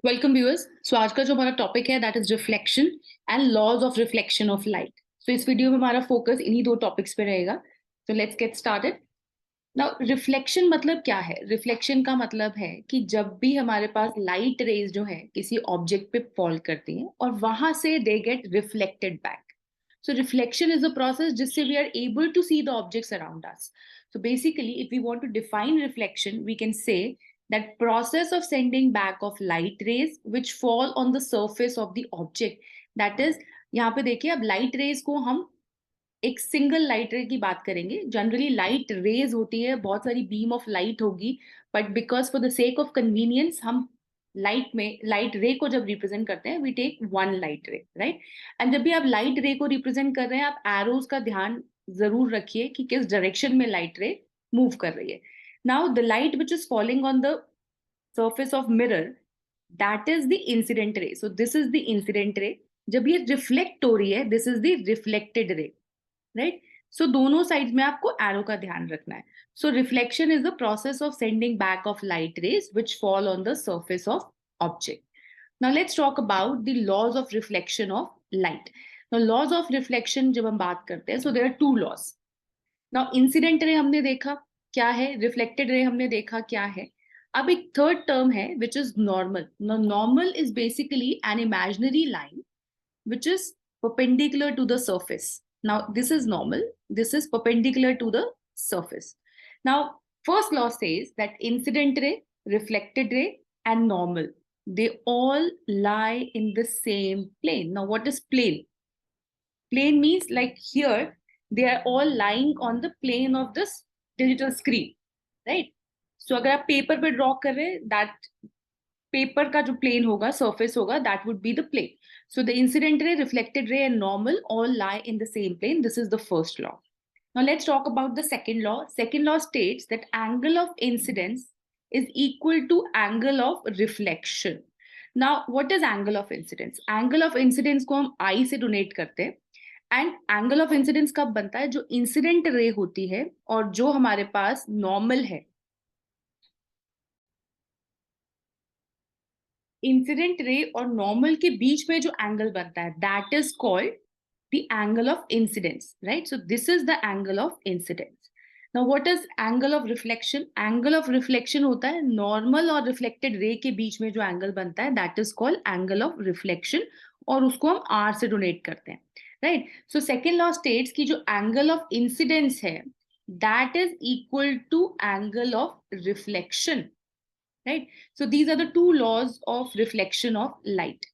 Welcome viewers. सो आज का जो हमारा टॉपिक है that is reflection and laws of reflection of light. So इस वीडियो में हमारा फोकस इन्हीं दो टॉपिक्स पे रहेगा। So let's get started. Now reflection मतलब क्या है? रिफ्लेक्शन का मतलब है कि जब भी हमारे पास लाइट रेज जो है किसी ऑब्जेक्ट पे फॉल करती हैं और वहां से they get reflected back. So reflection is a process जिससे we are able to see the objects around us. So basically, if we want to define reflection, we can say that process of sending back of light rays which fall on the surface of the object. That is, यहाँ पे देखिए, अब light rays को हम एक single light रे की बात करेंगे। जनरली लाइट रेज होती है, बहुत सारी बीम ऑफ लाइट होगी, but because for the sake of convenience हम लाइट रे को जब रिप्रेजेंट करते हैं we take one light ray, right. And जब भी आप लाइट रे को रिप्रेजेंट कर रहे हैं आप एरोज का ध्यान जरूर रखिए कि किस डायरेक्शन में लाइट रे मूव कर रही है। Now the light which is falling on the surface of mirror, that is the incident ray. So this is the incident ray. जब ये रिफ्लेक्ट हो रही है, this is the reflected ray, right? So दोनों side में आपको arrow का ध्यान रखना है। So reflection is the process of sending back of light rays which fall on the surface of object. Now let's talk about the laws of reflection of light. Now laws of reflection जब हम बात करते हैं, so there are two laws. Now incident ray हमने देखा क्या है, reflected ray हमने देखा क्या है। अब एक थर्ड टर्म है which is normal. Now normal is basically an imaginary line which is perpendicular to the surface. Now this is normal, this is perpendicular to the surface. Now first law says that incident ray, reflected ray and normal, they all lie in the same plane. Now what is plane? Plane means like here they are all lying on the plane of this digital screen, right? So अगर आप paper पे draw कर रहे हैं, that paper का जो plane होगा, surface होगा, that would be the plane. So the incident ray, reflected ray and normal all lie in the same plane. This is the first law. Now let's talk about the second law. Second law states that angle of incidence is equal to angle of reflection. Now what is angle of incidence? Angle of incidence को हम I से denote करते हैं। And angle of incidence कब बनता है? जो incident ray होती है और जो हमारे पास नॉर्मल है, इंसिडेंट रे और नॉर्मल के बीच में जो एंगल बनता है that is called the angle of incidence, right? So this is the angle of incidence. Now what is angle of reflection? Angle of reflection होता है नॉर्मल और रिफ्लेक्टेड रे के बीच में जो एंगल बनता है that is called angle of reflection, और उसको हम आर से डोनेट करते हैं, right? So second law states की जो एंगल ऑफ इंसिडेंस है that is equal to angle of reflection, right? So these are the two laws of reflection of light.